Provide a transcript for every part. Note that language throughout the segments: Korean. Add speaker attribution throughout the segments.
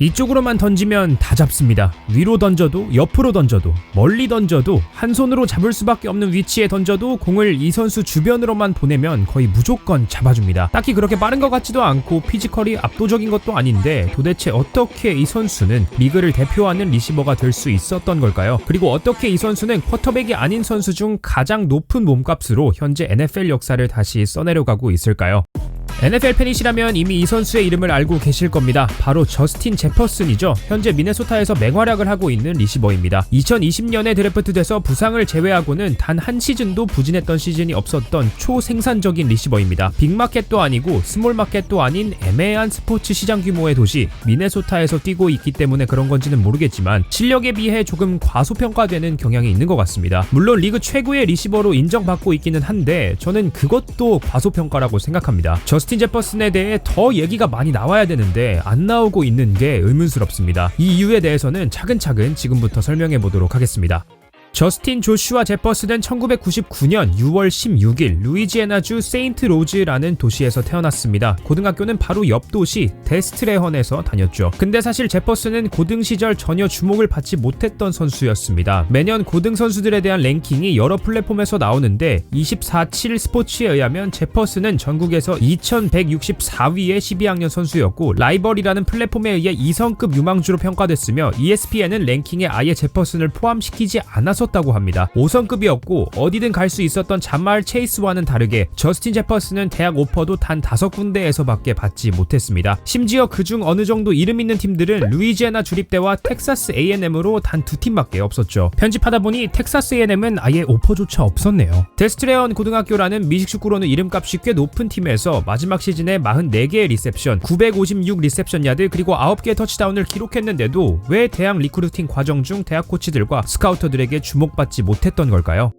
Speaker 1: 이쪽으로만 던지면 다 잡습니다. 위로 던져도 옆으로 던져도 멀리 던져도 한 손으로 잡을 수밖에 없는 위치에 던져도 공을 이 선수 주변으로만 보내면 거의 무조건 잡아줍니다. 딱히 그렇게 빠른 것 같지도 않고 피지컬이 압도적인 것도 아닌데 도대체 어떻게 이 선수는 리그를 대표하는 리시버가 될 수 있었던 걸까요? 그리고 어떻게 이 선수는 쿼터백이 아닌 선수 중 가장 높은 몸값으로 현재 NFL 역사를 다시 써내려가고 있을까요? NFL 팬이시라면 이미 이 선수의 이름을 알고 계실 겁니다. 바로 저스틴 제퍼슨이죠. 현재 미네소타에서 맹활약을 하고 있는 리시버입니다. 2020년에 드래프트돼서 부상을 제외하고는 단 한 시즌도 부진했던 시즌이 없었던 초생산적인 리시버입니다. 빅마켓도 아니고 스몰마켓도 아닌 애매한 스포츠 시장 규모의 도시 미네소타에서 뛰고 있기 때문에 그런 건지는 모르겠지만 실력에 비해 조금 과소평가되는 경향이 있는 것 같습니다. 물론 리그 최고의 리시버로 인정받고 있기는 한데 저는 그것도 과소평가라고 생각합니다. 저스틴 제퍼슨에 대해 더 얘기가 많이 나와야 되는데 안 나오고 있는 게 의문스럽습니다. 이 이유에 대해서는 차근차근 지금부터 설명해 보도록 하겠습니다. 저스틴 조슈아 제퍼슨은 1999년 6월 16일 루이지애나주 세인트 로즈라는 도시에서 태어났습니다. 고등학교는 바로 옆 도시 데스트레헌에서 다녔죠. 근데 사실 제퍼슨은 고등 시절 전혀 주목을 받지 못했던 선수였습니다. 매년 고등 선수들에 대한 랭킹이 여러 플랫폼에서 나오는데 24/7 스포츠에 의하면 제퍼슨은 전국에서 2164위의 12학년 선수였고 라이벌이라는 플랫폼에 의해 2성급 유망주로 평가됐으며 ESPN은 랭킹에 아예 제퍼슨을 포함시키지 않았었다고 합니다. 5성급이었고 어디든 갈 수 있었던 자말 체이스와는 다르게 저스틴 제퍼슨은 대학 오퍼도 단 5군데에서밖에 받지 못했습니다. 심지어 그중 어느 정도 이름 있는 팀들은 루이지애나 주립대와 텍사스 A&M으로 단 2팀밖에 없었죠. 편집하다 보니 텍사스 A&M은 아예 오퍼조차 없었네요. 데스트레헌 고등학교라는 미식축구로는 이름값이 꽤 높은 팀에서 마지막 시즌에 44개의 리셉션, 956 리셉션 야드 그리고 9개의 터치다운을 기록했는데도 왜 대학 리크루팅 과정 중 대학 코치들과 스카우터들에게 주목받지 못했던 걸까요?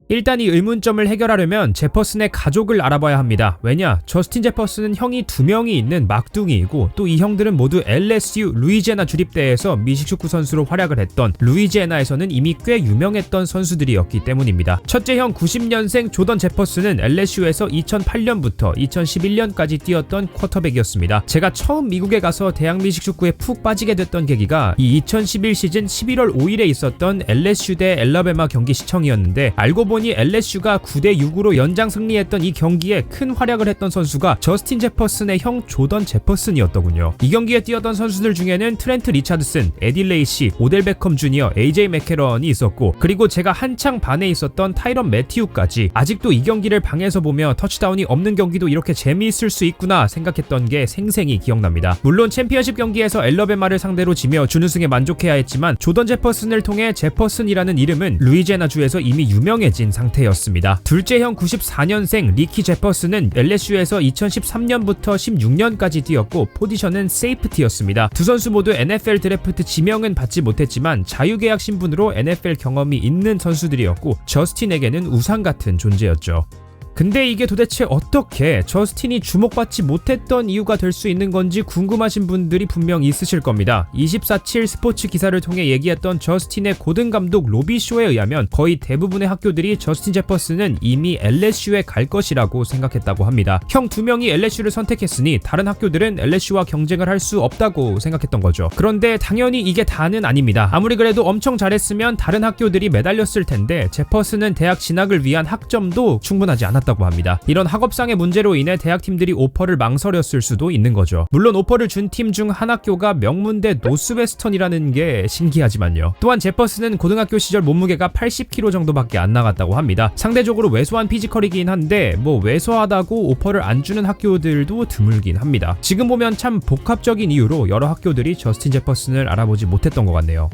Speaker 1: 일단 이 의문점을 해결하려면 제퍼슨의 가족을 알아봐야 합니다. 왜냐? 저스틴 제퍼슨은 형이 2명이 있는 막둥이이고 또 이 형들은 모두 LSU 루이지애나 주립대에서 미식축구 선수로 활약을 했던 루이지애나에서는 이미 꽤 유명했던 선수들이었기 때문입니다. 첫째 형 90년생 조던 제퍼슨은 LSU에서 2008년부터 2011년까지 뛰었던 쿼터백이었습니다. 제가 처음 미국에 가서 대학 미식축구에 푹 빠지게 됐던 계기가 이 2011 시즌 11월 5일에 있었던 LSU 대 엘라베마 경기 시청이었는데 알고 보니 LSU가 9대6으로 연장 승리했던 이 경기에 큰 활약을 했던 선수가 저스틴 제퍼슨의 형 조던 제퍼슨이었더군요. 이 경기에 뛰었던 선수들 중에는 트렌트 리차드슨, 에디 레이시, 오델 베컴 주니어, AJ 맥캐런이 있었고 그리고 제가 한창 반에 있었던 타이런 매튜까지 아직도 이 경기를 방에서 보며 터치다운이 없는 경기도 이렇게 재미있을 수 있구나 생각했던 게 생생히 기억납니다. 물론 챔피언십 경기에서 엘러베마를 상대로 지며 준우승에 만족해야 했지만 조던 제퍼슨을 통해 제퍼슨이라는 이름은 루이지애나주에서 이미 유명해진 상태였습니다. 둘째 형 94년생 리키 제퍼슨은 LSU에서 2013년부터 16년까지 뛰었고 포지션은 세이프티였습니다. 두 선수 모두 NFL 드래프트 지명은 받지 못했지만 자유계약 신분으로 NFL 경험이 있는 선수들이었고 저스틴에게는 우상 같은 존재였죠. 근데 이게 도대체 어떻게 저스틴이 주목받지 못했던 이유가 될 수 있는 건지 궁금하신 분들이 분명 있으실 겁니다. 24/7 스포츠 기사를 통해 얘기했던 저스틴의 고등감독 로비 쇼에 의하면 거의 대부분의 학교들이 저스틴 제퍼슨은 이미 LSU에 갈 것이라고 생각했다고 합니다. 형 2명이 LSU를 선택했으니 다른 학교들은 LSU와 경쟁을 할 수 없다고 생각했던 거죠. 그런데 당연히 이게 다는 아닙니다. 아무리 그래도 엄청 잘했으면 다른 학교들이 매달렸을 텐데 제퍼슨은 대학 진학을 위한 학점도 충분하지 않았다고 합니다. 이런 학업상의 문제로 인해 대학팀들이 오퍼를 망설였을 수도 있는 거죠. 물론 오퍼를 준 팀 중 한 학교가 명문대 노스웨스턴이라는 게 신기하지만요. 또한 제퍼슨은 고등학교 시절 몸무게가 80kg 정도밖에 안 나갔다고 합니다. 상대적으로 왜소한 피지컬이긴 한데 뭐 왜소하다고 오퍼를 안 주는 학교들도 드물긴 합니다. 지금 보면 참 복합적인 이유로 여러 학교들이 저스틴 제퍼슨을 알아보지 못했던 것 같네요.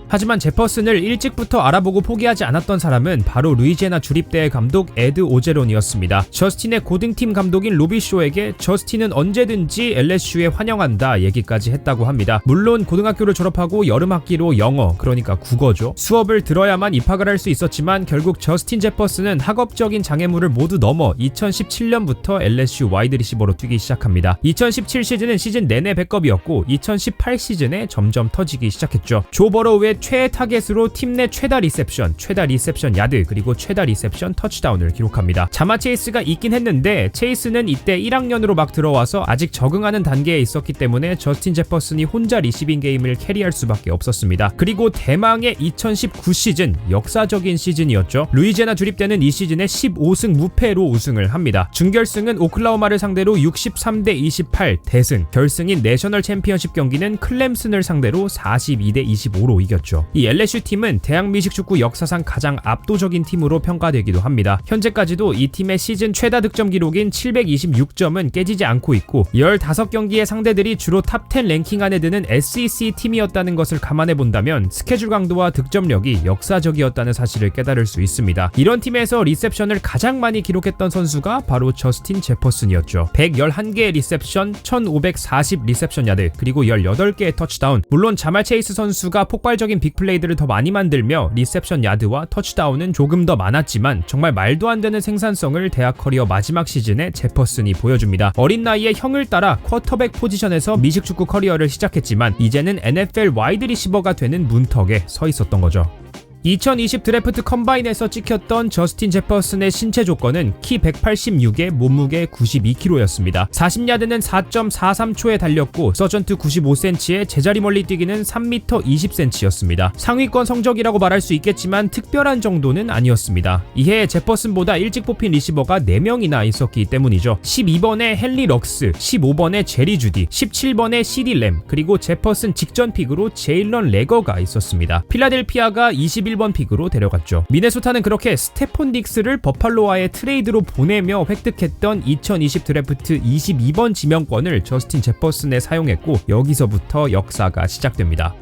Speaker 1: 하지만 제퍼슨을 일찍부터 알아보고 포기하지 않았던 사람은 바로 루이지애나 주립대의 감독 에드 오제론이었습니다. 저스틴의 고등팀 감독인 로비 쇼에게 저스틴은 언제든지 LSU에 환영한다 얘기까지 했다고 합니다. 물론 고등학교를 졸업하고 여름 학기로 영어, 그러니까 국어죠. 수업을 들어야만 입학을 할 수 있었지만 결국 저스틴 제퍼슨은 학업적인 장애물을 모두 넘어 2017년부터 LSU 와이드 리시버로 뛰기 시작합니다. 2017 시즌은 시즌 내내 백업이었고 2018 시즌에 점점 터지기 시작했죠. 조 버로우의 최애 타겟으로 팀 내 최다 리셉션, 최다 리셉션 야드, 그리고 최다 리셉션 터치다운을 기록합니다. 자마 체이스가 있긴 했는데 체이스는 이때 1학년으로 막 들어와서 아직 적응하는 단계에 있었기 때문에 저스틴 제퍼슨이 혼자 리시빙 게임을 캐리할 수밖에 없었습니다. 그리고 대망의 2019 시즌, 역사적인 시즌이었죠. 루이지애나 주립대는 이 시즌에 15승 무패로 우승을 합니다. 준결승은 오클라호마를 상대로 63대 28 대승, 결승인 내셔널 챔피언십 경기는 클램슨을 상대로 42대 25로 이겼죠. 이 LSU 팀은 대학 미식축구 역사상 가장 압도적인 팀으로 평가되기도 합니다. 현재까지도 이 팀의 시즌 최다 득점 기록인 726점은 깨지지 않고 있고 15경기의 상대들이 주로 탑10 랭킹 안에 드는 SEC 팀이었다는 것을 감안해 본다면 스케줄 강도와 득점력이 역사적이었다는 사실을 깨달을 수 있습니다. 이런 팀에서 리셉션을 가장 많이 기록했던 선수가 바로 저스틴 제퍼슨이었죠. 111개의 리셉션, 1540 리셉션 야드, 그리고 18개의 터치다운. 물론 자말 체이스 선수가 폭발적인 빅플레이들을 더 많이 만들며 리셉션 야드와 터치다운은 조금 더 많았지만 정말 말도 안 되는 생산성을 대학 커리어 마지막 시즌에 제퍼슨이 보여줍니다. 어린 나이에 형을 따라 쿼터백 포지션에서 미식축구 커리어를 시작했지만 이제는 NFL 와이드 리시버가 되는 문턱에 서 있었던 거죠. 2020 드래프트 컴바인에서 찍혔던 저스틴 제퍼슨의 신체 조건은 키 186에 몸무게 92kg였습니다. 40야드는 4.43초에 달렸고 서전트 95cm에 제자리 멀리 뛰기는 3m 20cm였습니다. 상위권 성적이라고 말할 수 있겠지만 특별한 정도는 아니었습니다. 이해 제퍼슨보다 일찍 뽑힌 리시버가 4명이나 있었기 때문이죠. 12번에 헨리 럭스, 15번에 제리 주디, 17번에 CD 램, 그리고 제퍼슨 직전 픽으로 제일런 레거가 있었습니다. 필라델피아가 21번 픽으로 데려갔죠. 미네소타는 그렇게 스테폰 딕스를 버팔로와의 트레이드로 보내며 획득했던 2020 드래프트 22번 지명권을 저스틴 제퍼슨에 사용했고 여기서부터 역사가 시작됩니다.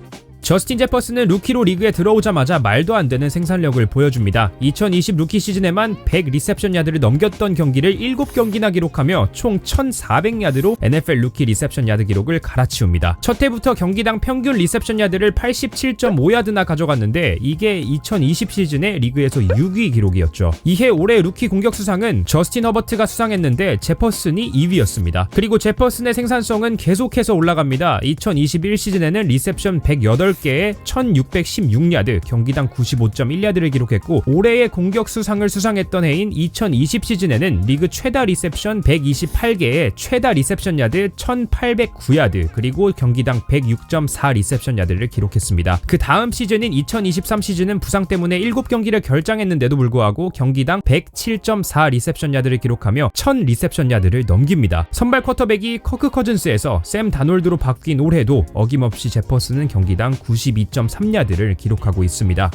Speaker 1: 저스틴 제퍼슨은 루키로 리그에 들어오자마자 말도 안 되는 생산력을 보여줍니다. 2020 루키 시즌에만 100 리셉션 야드를 넘겼던 경기를 7경기나 기록하며 총 1400야드로 NFL 루키 리셉션 야드 기록을 갈아치웁니다. 첫 해부터 경기당 평균 리셉션 야드를 87.5야드나 가져갔는데 이게 2020 시즌의 리그에서 6위 기록이었죠. 이해 올해 루키 공격 수상은 저스틴 허버트가 수상했는데 제퍼슨이 2위였습니다. 그리고 제퍼슨의 생산성은 계속해서 올라갑니다. 2021 시즌에는 리셉션 108개에 1616야드, 경기당 95.1야드를 기록했고 올해의 공격 수상을 수상했던 해인 2020 시즌에는 리그 최다 리셉션 128개에 최다 리셉션 야드 1809야드, 그리고 경기당 106.4 리셉션 야드를 기록했습니다. 그 다음 시즌인 2023 시즌은 부상 때문에 7경기를 결장했는데도 불구하고 경기당 107.4 리셉션 야드를 기록하며 1000 리셉션 야드를 넘깁니다. 선발 쿼터백이 커크 커즌스에서 샘 다놀드로 바뀐 올해도 어김없이 제퍼슨은 경기당 92.3야드를 기록하고 있습니다.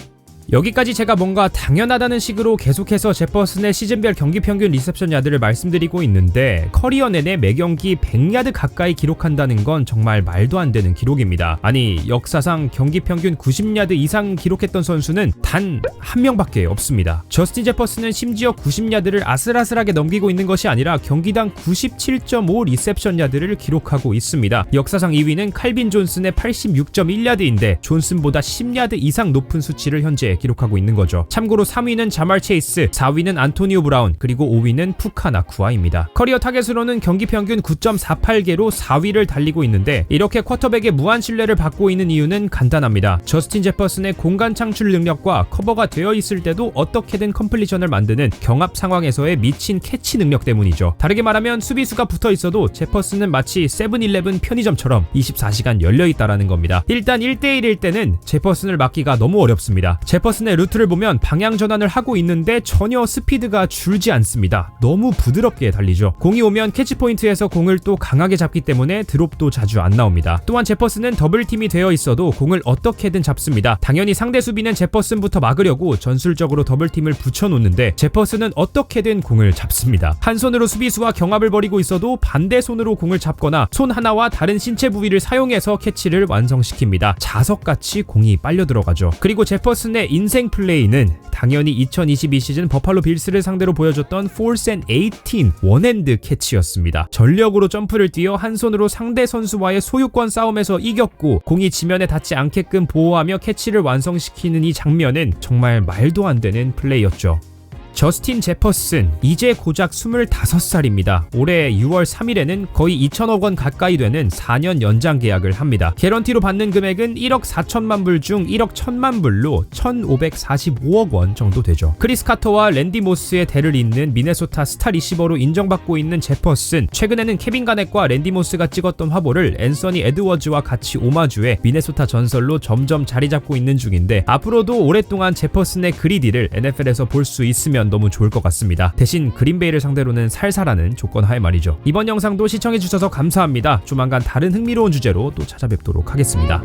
Speaker 1: 여기까지 제가 뭔가 당연하다는 식으로 계속해서 제퍼슨의 시즌별 경기 평균 리셉션 야드를 말씀드리고 있는데 커리어 내내 매경기 100야드 가까이 기록한다는 건 정말 말도 안 되는 기록입니다. 아니 역사상 경기 평균 90야드 이상 기록했던 선수는 단 한 명밖에 없습니다. 저스틴 제퍼슨은 심지어 90야드를 아슬아슬하게 넘기고 있는 것이 아니라 경기당 97.5 리셉션 야드를 기록하고 있습니다. 역사상 2위는 칼빈 존슨의 86.1야드인데 존슨보다 10야드 이상 높은 수치를 현재 기록하고 있는 거죠. 참고로 3위는 자말 체이스, 4위는 안토니오 브라운, 그리고 5위는 푸카 나쿠아입니다. 커리어 타겟으로는 경기 평균 9.48개로 4위를 달리고 있는데 이렇게 쿼터백의 무한 신뢰를 받고 있는 이유는 간단합니다. 저스틴 제퍼슨의 공간 창출 능력과 커버가 되어 있을 때도 어떻게든 컴플리션을 만드는 경합 상황에서의 미친 캐치 능력 때문이죠. 다르게 말하면 수비수가 붙어 있어도 제퍼슨은 마치 세븐일레븐 편의점처럼 24시간 열려있다라는 겁니다. 일단 1대1일 때는 제퍼슨을 막기가 너무 어렵습니다. 제퍼슨의 루트를 보면 방향 전환을 하고 있는데 전혀 스피드가 줄지 않습니다. 너무 부드럽게 달리죠. 공이 오면 캐치 포인트에서 공을 또 강하게 잡기 때문에 드롭도 자주 안 나옵니다. 또한 제퍼슨은 더블팀이 되어 있어도 공을 어떻게든 잡습니다. 당연히 상대 수비는 제퍼슨부터 막으려고 전술적으로 더블팀을 붙여놓는데 제퍼슨은 어떻게든 공을 잡습니다. 한 손으로 수비수와 경합을 벌이고 있어도 반대 손으로 공을 잡거나 손 하나와 다른 신체 부위를 사용해서 캐치를 완성시킵니다. 자석같이 공이 빨려 들어가죠. 그리고 제퍼슨의 인생 플레이는 당연히 2022 시즌 버팔로 빌스를 상대로 보여줬던 4th and 18 원핸드 캐치였습니다. 전력으로 점프를 뛰어 한 손으로 상대 선수와의 소유권 싸움에서 이겼고 공이 지면에 닿지 않게끔 보호하며 캐치를 완성시키는 이 장면은 정말 말도 안 되는 플레이였죠. 저스틴 제퍼슨 이제 고작 25살입니다. 올해 6월 3일에는 거의 2천억 원 가까이 되는 4년 연장 계약을 합니다. 개런티로 받는 금액은 1억 4천만 불 중 1억 1천만 불로 1,545억 원 정도 되죠. 크리스 카터와 랜디 모스의 대를 잇는 미네소타 스타 리시버로 인정받고 있는 제퍼슨, 최근에는 케빈 가넷과 랜디 모스가 찍었던 화보를 앤서니 에드워즈와 같이 오마주해 미네소타 전설로 점점 자리 잡고 있는 중인데, 앞으로도 오랫동안 제퍼슨의 그리디를 NFL에서 볼 수 있으면 너무 좋을 것 같습니다. 대신 그린베이를 상대로는 살살하는 조건 하에 말이죠. 이번 영상도 시청해주셔서 감사합니다. 조만간 다른 흥미로운 주제로 또 찾아뵙도록 하겠습니다.